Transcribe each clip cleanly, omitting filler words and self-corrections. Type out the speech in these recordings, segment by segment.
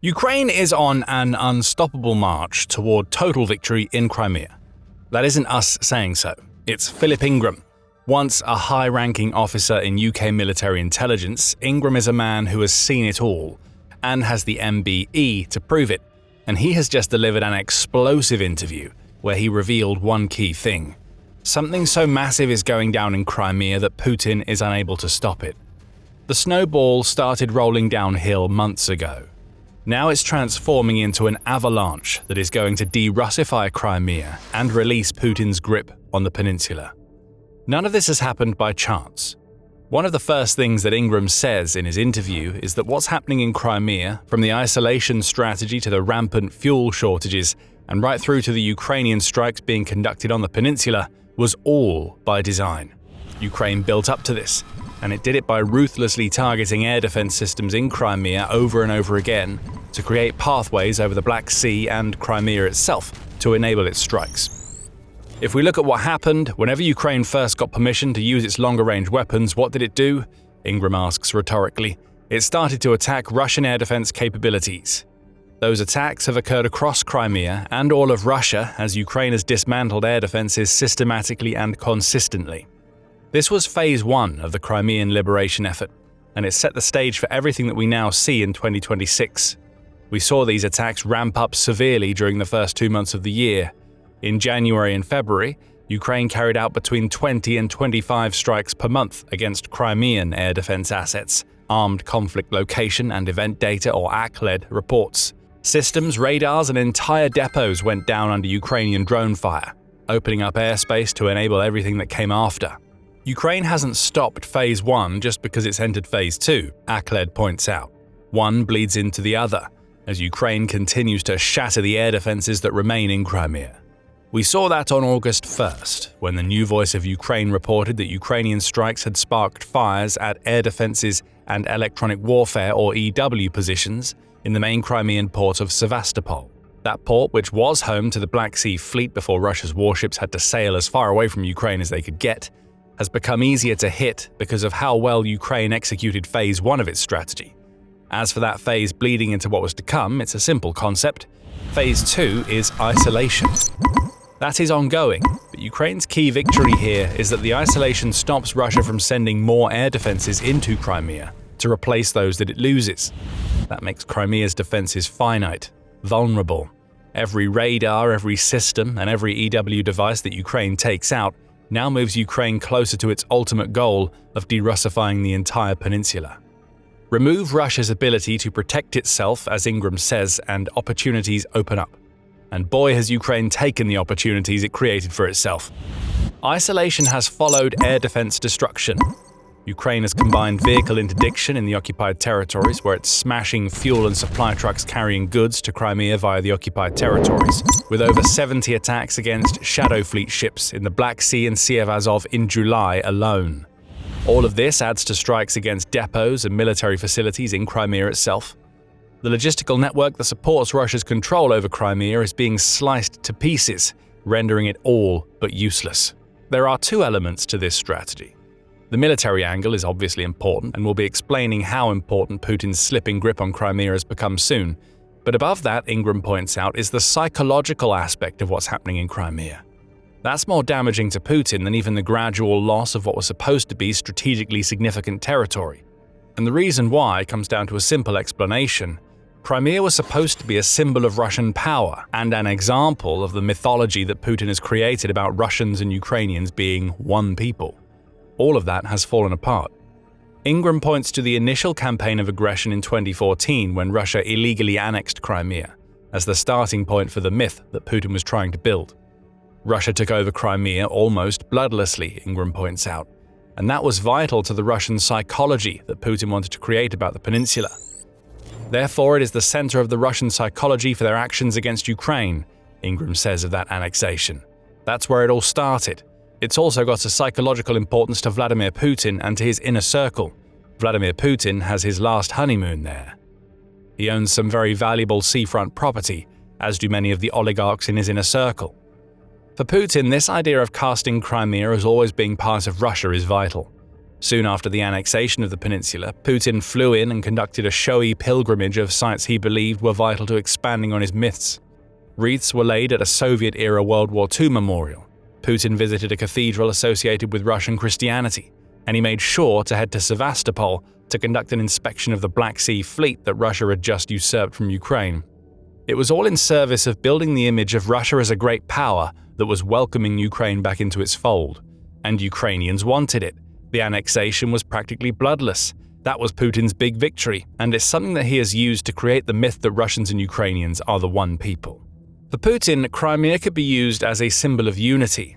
Ukraine is on an unstoppable march toward total victory in Crimea. That isn't us saying so. It's Philip Ingram. Once a high-ranking officer in UK military intelligence, Ingram is a man who has seen it all and has the MBE to prove it. And he has just delivered an explosive interview where he revealed one key thing. Something so massive is going down in Crimea that Putin is unable to stop it. The snowball started rolling downhill months ago. Now it's transforming into an avalanche that is going to de-Russify Crimea and release Putin's grip on the peninsula. None of this has happened by chance. One of the first things that Ingram says in his interview is that what's happening in Crimea, from the isolation strategy to the rampant fuel shortages and right through to the Ukrainian strikes being conducted on the peninsula, was all by design. Ukraine built up to this, and it did it by ruthlessly targeting air defense systems in Crimea over and over again to create pathways over the Black Sea and Crimea itself to enable its strikes. If we look at what happened, whenever Ukraine first got permission to use its longer-range weapons, what did it do? Ingram asks rhetorically. It started to attack Russian air defense capabilities. Those attacks have occurred across Crimea and all of Russia as Ukraine has dismantled air defenses systematically and consistently. This was phase 1 of the Crimean liberation effort, and it set the stage for everything that we now see in 2026. We saw these attacks ramp up severely during the first 2 months of the year. In January and February, Ukraine carried out between 20 and 25 strikes per month against Crimean air defense assets, Armed Conflict Location and Event Data or ACLED reports. Systems, radars, and entire depots went down under Ukrainian drone fire, opening up airspace to enable everything that came after. Ukraine hasn't stopped phase 1 just because it's entered phase 2, ACLED points out. One bleeds into the other, as Ukraine continues to shatter the air defenses that remain in Crimea. We saw that on August 1st, when the New Voice of Ukraine reported that Ukrainian strikes had sparked fires at air defenses and electronic warfare or EW positions in the main Crimean port of Sevastopol. That port, which was home to the Black Sea Fleet before Russia's warships had to sail as far away from Ukraine as they could get, has become easier to hit because of how well Ukraine executed phase 1 of its strategy. As for that phase bleeding into what was to come, it's a simple concept. Phase 2 is isolation. That is ongoing, but Ukraine's key victory here is that the isolation stops Russia from sending more air defenses into Crimea to replace those that it loses. That makes Crimea's defenses finite, vulnerable. Every radar, every system, and every EW device that Ukraine takes out now moves Ukraine closer to its ultimate goal of de-Russifying the entire peninsula. Remove Russia's ability to protect itself, as Ingram says, and opportunities open up. And boy has Ukraine taken the opportunities it created for itself. Isolation has followed air defense destruction. Ukraine has combined vehicle interdiction in the occupied territories, where it's smashing fuel and supply trucks carrying goods to Crimea via the occupied territories, with over 70 attacks against Shadow Fleet ships in the Black Sea and Sea of Azov in July alone. All of this adds to strikes against depots and military facilities in Crimea itself. The logistical network that supports Russia's control over Crimea is being sliced to pieces, rendering it all but useless. There are 2 elements to this strategy. The military angle is obviously important, and we'll be explaining how important Putin's slipping grip on Crimea has become soon. But above that, Ingram points out, is the psychological aspect of what's happening in Crimea. That's more damaging to Putin than even the gradual loss of what was supposed to be strategically significant territory. And the reason why comes down to a simple explanation. Crimea was supposed to be a symbol of Russian power and an example of the mythology that Putin has created about Russians and Ukrainians being one people. All of that has fallen apart. Ingram points to the initial campaign of aggression in 2014 when Russia illegally annexed Crimea as the starting point for the myth that Putin was trying to build. Russia took over Crimea almost bloodlessly, Ingram points out, and that was vital to the Russian psychology that Putin wanted to create about the peninsula. Therefore, it is the center of the Russian psychology for their actions against Ukraine, Ingram says of that annexation. That's where it all started. It's also got a psychological importance to Vladimir Putin and to his inner circle. Vladimir Putin has his last honeymoon there. He owns some very valuable seafront property, as do many of the oligarchs in his inner circle. For Putin, this idea of casting Crimea as always being part of Russia is vital. Soon after the annexation of the peninsula, Putin flew in and conducted a showy pilgrimage of sites he believed were vital to expanding on his myths. Wreaths were laid at a Soviet-era World War II memorial. Putin visited a cathedral associated with Russian Christianity, and he made sure to head to Sevastopol to conduct an inspection of the Black Sea fleet that Russia had just usurped from Ukraine. It was all in service of building the image of Russia as a great power that was welcoming Ukraine back into its fold. And Ukrainians wanted it. The annexation was practically bloodless. That was Putin's big victory, and it's something that he has used to create the myth that Russians and Ukrainians are the one people. For Putin, Crimea could be used as a symbol of unity.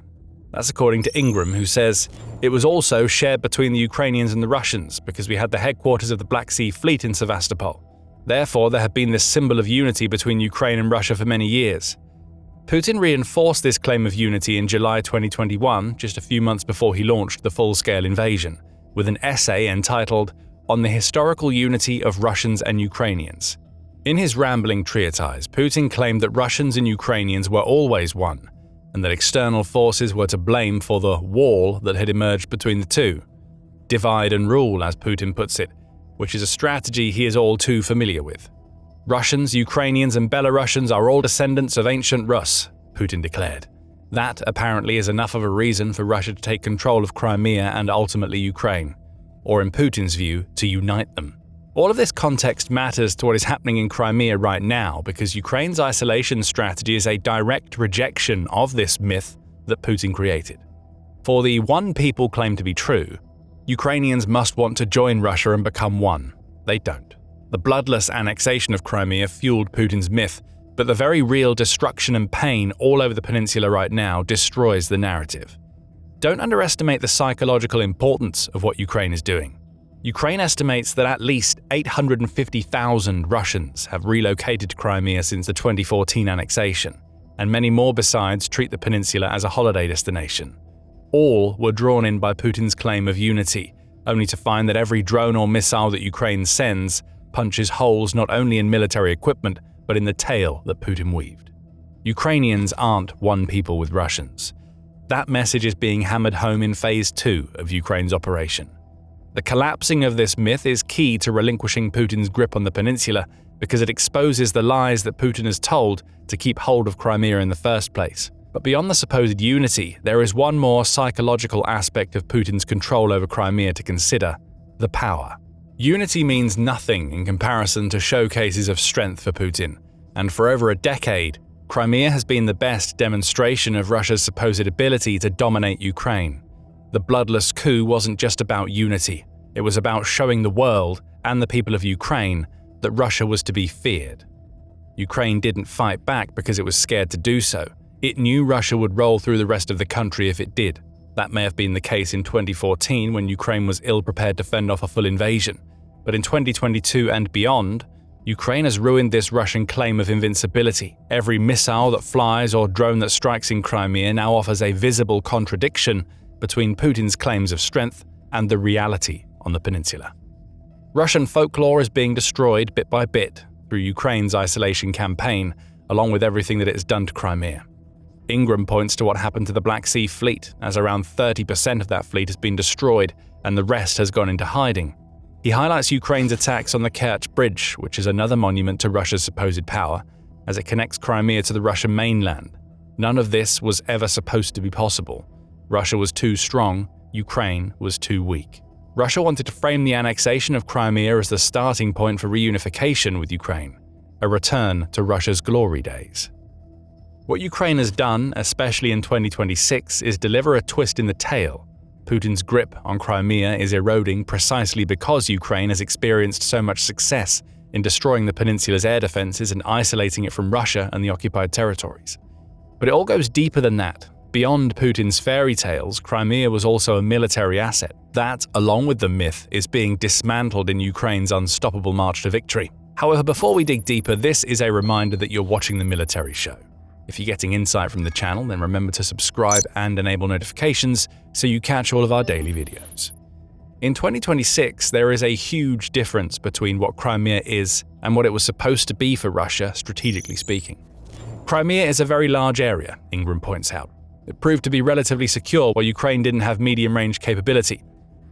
That's according to Ingram, who says, "It was also shared between the Ukrainians and the Russians because we had the headquarters of the Black Sea Fleet in Sevastopol. Therefore, there had been this symbol of unity between Ukraine and Russia for many years." Putin reinforced this claim of unity in July 2021, just a few months before he launched the full-scale invasion, with an essay entitled "On the Historical Unity of Russians and Ukrainians." In his rambling treatise, Putin claimed that Russians and Ukrainians were always one, and that external forces were to blame for the wall that had emerged between the two. Divide and rule, as Putin puts it, which is a strategy he is all too familiar with. Russians, Ukrainians, and Belarusians are all descendants of ancient Rus, Putin declared. That, apparently, is enough of a reason for Russia to take control of Crimea and ultimately Ukraine, or in Putin's view, to unite them. All of this context matters to what is happening in Crimea right now because Ukraine's isolation strategy is a direct rejection of this myth that Putin created. For the one people claim to be true, Ukrainians must want to join Russia and become one. They don't. The bloodless annexation of Crimea fueled Putin's myth, but the very real destruction and pain all over the peninsula right now destroys the narrative. Don't underestimate the psychological importance of what Ukraine is doing. Ukraine estimates that at least 850,000 Russians have relocated to Crimea since the 2014 annexation, and many more besides treat the peninsula as a holiday destination. All were drawn in by Putin's claim of unity, only to find that every drone or missile that Ukraine sends punches holes not only in military equipment, but in the tale that Putin weaved. Ukrainians aren't one people with Russians. That message is being hammered home in Phase 2 of Ukraine's operation. The collapsing of this myth is key to relinquishing Putin's grip on the peninsula because it exposes the lies that Putin has told to keep hold of Crimea in the first place. But beyond the supposed unity, there is one more psychological aspect of Putin's control over Crimea to consider: the power. Unity means nothing in comparison to showcases of strength for Putin, and for over a decade, Crimea has been the best demonstration of Russia's supposed ability to dominate Ukraine. The bloodless coup wasn't just about unity, it was about showing the world and the people of Ukraine that Russia was to be feared. Ukraine didn't fight back because it was scared to do so. It knew Russia would roll through the rest of the country if it did. That may have been the case in 2014 when Ukraine was ill-prepared to fend off a full invasion. But in 2022 and beyond, Ukraine has ruined this Russian claim of invincibility. Every missile that flies or drone that strikes in Crimea now offers a visible contradiction between Putin's claims of strength and the reality on the peninsula. Russian folklore is being destroyed bit by bit through Ukraine's isolation campaign, along with everything that it has done to Crimea. Ingram points to what happened to the Black Sea Fleet, as around 30% of that fleet has been destroyed and the rest has gone into hiding. He highlights Ukraine's attacks on the Kerch Bridge, which is another monument to Russia's supposed power, as it connects Crimea to the Russian mainland. None of this was ever supposed to be possible. Russia was too strong, Ukraine was too weak. Russia wanted to frame the annexation of Crimea as the starting point for reunification with Ukraine, a return to Russia's glory days. What Ukraine has done, especially in 2026, is deliver a twist in the tale. Putin's grip on Crimea is eroding precisely because Ukraine has experienced so much success in destroying the peninsula's air defenses and isolating it from Russia and the occupied territories. But it all goes deeper than that. Beyond Putin's fairy tales, Crimea was also a military asset. That, along with the myth, is being dismantled in Ukraine's unstoppable march to victory. However, before we dig deeper, this is a reminder that you're watching The Military Show. If you're getting insight from the channel, then remember to subscribe and enable notifications so you catch all of our daily videos. In 2026, there is a huge difference between what Crimea is and what it was supposed to be for Russia, strategically speaking. Crimea is a very large area, Ingram points out. It proved to be relatively secure while Ukraine didn't have medium-range capability.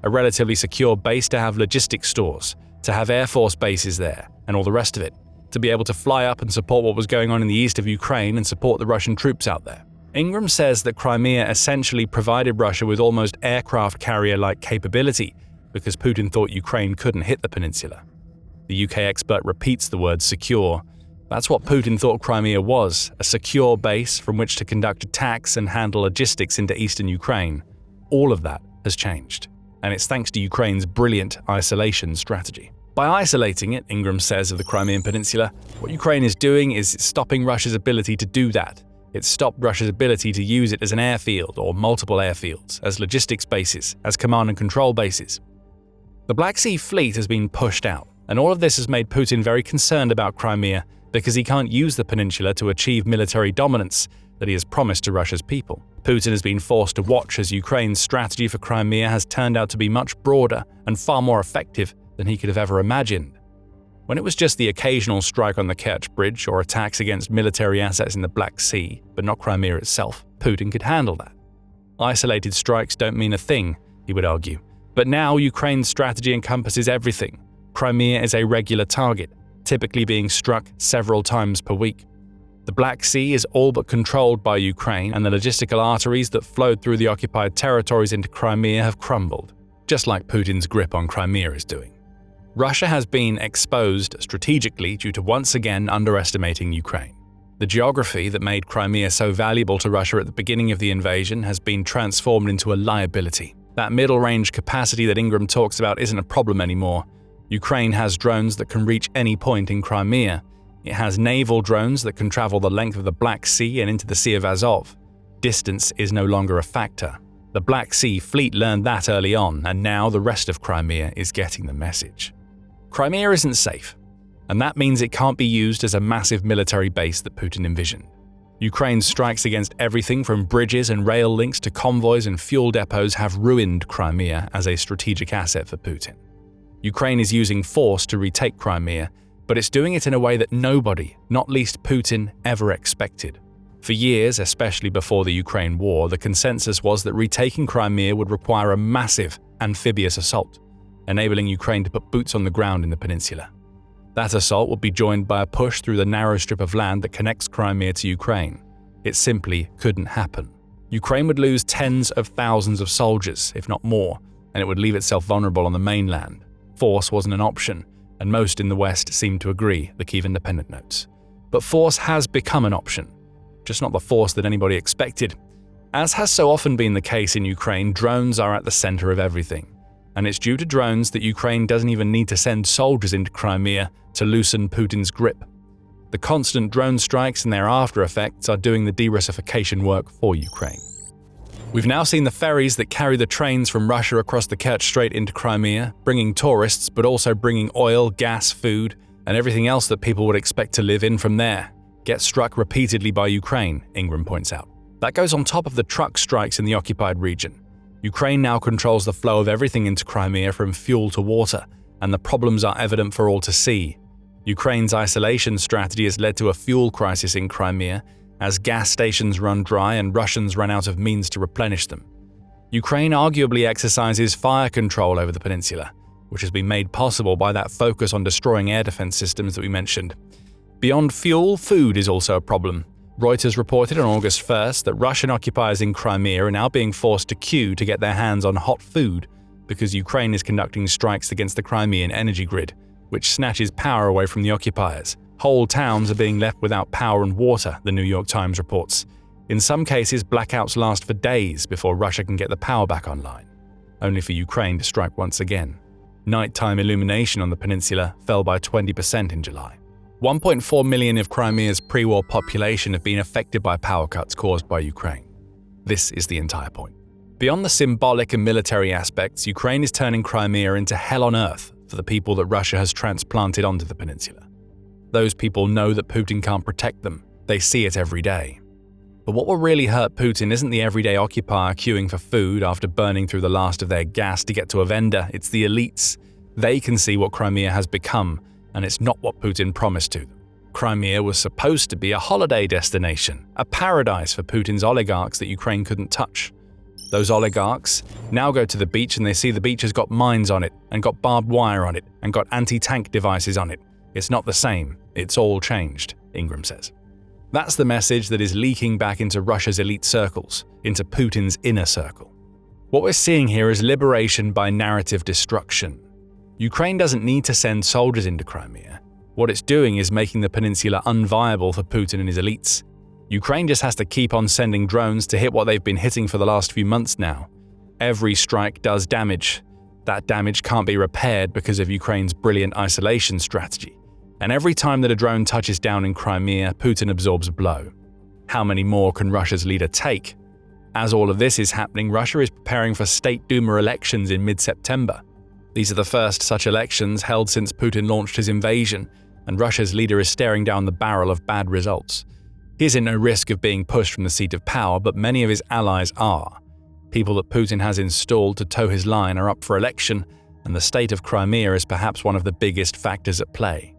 a relatively secure base to have logistics stores, to have air force bases there, and all the rest of it, to be able to fly up and support what was going on in the east of Ukraine and support the Russian troops out there. Ingram says that Crimea essentially provided Russia with almost aircraft carrier-like capability because Putin thought Ukraine couldn't hit the peninsula. The UK expert repeats the word secure. That's what Putin thought Crimea was, a secure base from which to conduct attacks and handle logistics into eastern Ukraine. All of that has changed, and it's thanks to Ukraine's brilliant isolation strategy. By isolating it, Ingram says of the Crimean Peninsula, what Ukraine is doing is stopping Russia's ability to do that. It's stopped Russia's ability to use it as an airfield or multiple airfields, as logistics bases, as command and control bases. The Black Sea Fleet has been pushed out, and all of this has made Putin very concerned about Crimea because he can't use the peninsula to achieve military dominance that he has promised to Russia's people. Putin has been forced to watch as Ukraine's strategy for Crimea has turned out to be much broader and far more effective than he could have ever imagined. When it was just the occasional strike on the Kerch bridge or attacks against military assets in the Black Sea, but not Crimea itself, Putin could handle that. Isolated strikes don't mean a thing, he would argue. But now Ukraine's strategy encompasses everything. Crimea is a regular target, typically being struck several times per week. The Black Sea is all but controlled by Ukraine, and the logistical arteries that flowed through the occupied territories into Crimea have crumbled, just like Putin's grip on Crimea is doing. Russia has been exposed strategically due to once again underestimating Ukraine. The geography that made Crimea so valuable to Russia at the beginning of the invasion has been transformed into a liability. That middle-range capacity that Ingram talks about isn't a problem anymore. Ukraine has drones that can reach any point in Crimea. It has naval drones that can travel the length of the Black Sea and into the Sea of Azov. Distance is no longer a factor. The Black Sea Fleet learned that early on, and now the rest of Crimea is getting the message. Crimea isn't safe, and that means it can't be used as a massive military base that Putin envisioned. Ukraine's strikes against everything from bridges and rail links to convoys and fuel depots have ruined Crimea as a strategic asset for Putin. Ukraine is using force to retake Crimea, but it's doing it in a way that nobody, not least Putin, ever expected. For years, especially before the Ukraine war, the consensus was that retaking Crimea would require a massive amphibious assault, enabling Ukraine to put boots on the ground in the peninsula. That assault would be joined by a push through the narrow strip of land that connects Crimea to Ukraine. It simply couldn't happen. Ukraine would lose tens of thousands of soldiers, if not more, and it would leave itself vulnerable on the mainland. Force wasn't an option, and most in the West seemed to agree, the Kyiv Independent notes. But force has become an option, just not the force that anybody expected. As has so often been the case in Ukraine, drones are at the center of everything. And it's due to drones that Ukraine doesn't even need to send soldiers into Crimea to loosen Putin's grip. The constant drone strikes and their after effects are doing the de-Russification work for Ukraine. We've now seen the ferries that carry the trains from Russia across the Kerch Strait into Crimea, bringing tourists but also bringing oil, gas, food, and everything else that people would expect to live in from there, get struck repeatedly by Ukraine, Ingram points out. That goes on top of the truck strikes in the occupied region. Ukraine now controls the flow of everything into Crimea from fuel to water, and the problems are evident for all to see. Ukraine's isolation strategy has led to a fuel crisis in Crimea, as gas stations run dry and Russians run out of means to replenish them. Ukraine arguably exercises fire control over the peninsula, which has been made possible by that focus on destroying air defense systems that we mentioned. Beyond fuel, food is also a problem. Reuters reported on August 1st that Russian occupiers in Crimea are now being forced to queue to get their hands on hot food because Ukraine is conducting strikes against the Crimean energy grid, which snatches power away from the occupiers. Whole towns are being left without power and water, the New York Times reports. In some cases, blackouts last for days before Russia can get the power back online, only for Ukraine to strike once again. Nighttime illumination on the peninsula fell by 20% in July. 1.4 million of Crimea's pre-war population have been affected by power cuts caused by Ukraine. This is the entire point. Beyond the symbolic and military aspects, Ukraine is turning Crimea into hell on earth for the people that Russia has transplanted onto the peninsula. Those people know that Putin can't protect them. They see it every day. But what will really hurt Putin isn't the everyday occupier queuing for food after burning through the last of their gas to get to a vendor. It's the elites. They can see what Crimea has become, and it's not what Putin promised to them. Crimea was supposed to be a holiday destination, a paradise for Putin's oligarchs that Ukraine couldn't touch. Those oligarchs now go to the beach and they see the beach has got mines on it, and got barbed wire on it, and got anti-tank devices on it. It's not the same. It's all changed, Ingram says. That's the message that is leaking back into Russia's elite circles, into Putin's inner circle. What we're seeing here is liberation by narrative destruction. Ukraine doesn't need to send soldiers into Crimea. What it's doing is making the peninsula unviable for Putin and his elites. Ukraine just has to keep on sending drones to hit what they've been hitting for the last few months now. Every strike does damage. That damage can't be repaired because of Ukraine's brilliant isolation strategy. And every time that a drone touches down in Crimea, Putin absorbs a blow. How many more can Russia's leader take? As all of this is happening, Russia is preparing for state Duma elections in mid-September. These are the first such elections held since Putin launched his invasion, and Russia's leader is staring down the barrel of bad results. He is in no risk of being pushed from the seat of power, but many of his allies are. People that Putin has installed to toe his line are up for election, and the state of Crimea is perhaps one of the biggest factors at play.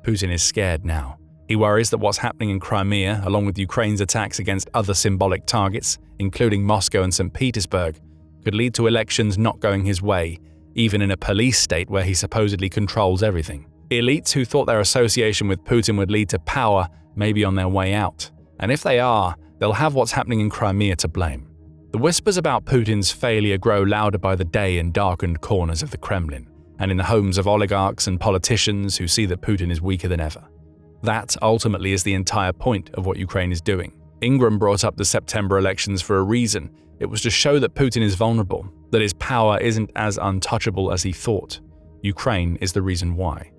Putin is scared now. He worries that what's happening in Crimea, along with Ukraine's attacks against other symbolic targets, including Moscow and St. Petersburg, could lead to elections not going his way, even in a police state where he supposedly controls everything. Elites who thought their association with Putin would lead to power may be on their way out, and if they are, they'll have what's happening in Crimea to blame. The whispers about Putin's failure grow louder by the day in darkened corners of the Kremlin, and in the homes of oligarchs and politicians who see that Putin is weaker than ever. That ultimately is the entire point of what Ukraine is doing. Ingram brought up the September elections for a reason. It was to show that Putin is vulnerable, that his power isn't as untouchable as he thought. Ukraine is the reason why.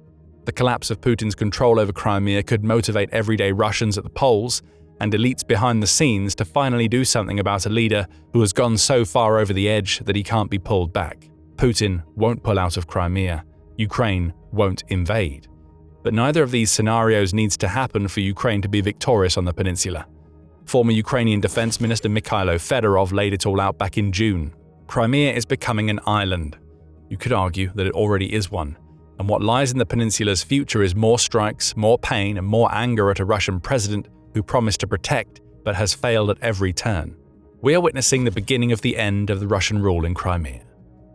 The collapse of Putin's control over Crimea could motivate everyday Russians at the polls and elites behind the scenes to finally do something about a leader who has gone so far over the edge that he can't be pulled back. Putin won't pull out of Crimea. Ukraine won't invade. But neither of these scenarios needs to happen for Ukraine to be victorious on the peninsula. Former Ukrainian Defense Minister Mikhailo Fedorov laid it all out back in June. Crimea is becoming an island. You could argue that it already is one. And what lies in the peninsula's future is more strikes, more pain, and more anger at a Russian president who promised to protect but has failed at every turn. We are witnessing the beginning of the end of the Russian rule in Crimea.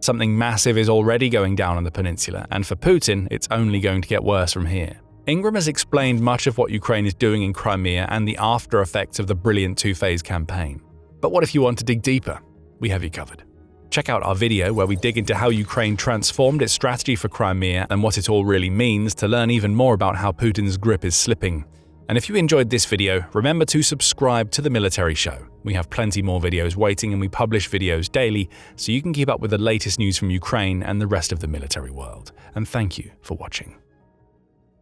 Something massive is already going down on the peninsula, and for Putin, it's only going to get worse from here. Ingram has explained much of what Ukraine is doing in Crimea and the after effects of the brilliant two-phase campaign. But what if you want to dig deeper? We have you covered. Check out our video where we dig into how Ukraine transformed its strategy for Crimea and what it all really means to learn even more about how Putin's grip is slipping. And if you enjoyed this video, remember to subscribe to The Military Show. We have plenty more videos waiting and we publish videos daily so you can keep up with the latest news from Ukraine and the rest of the military world. And thank you for watching.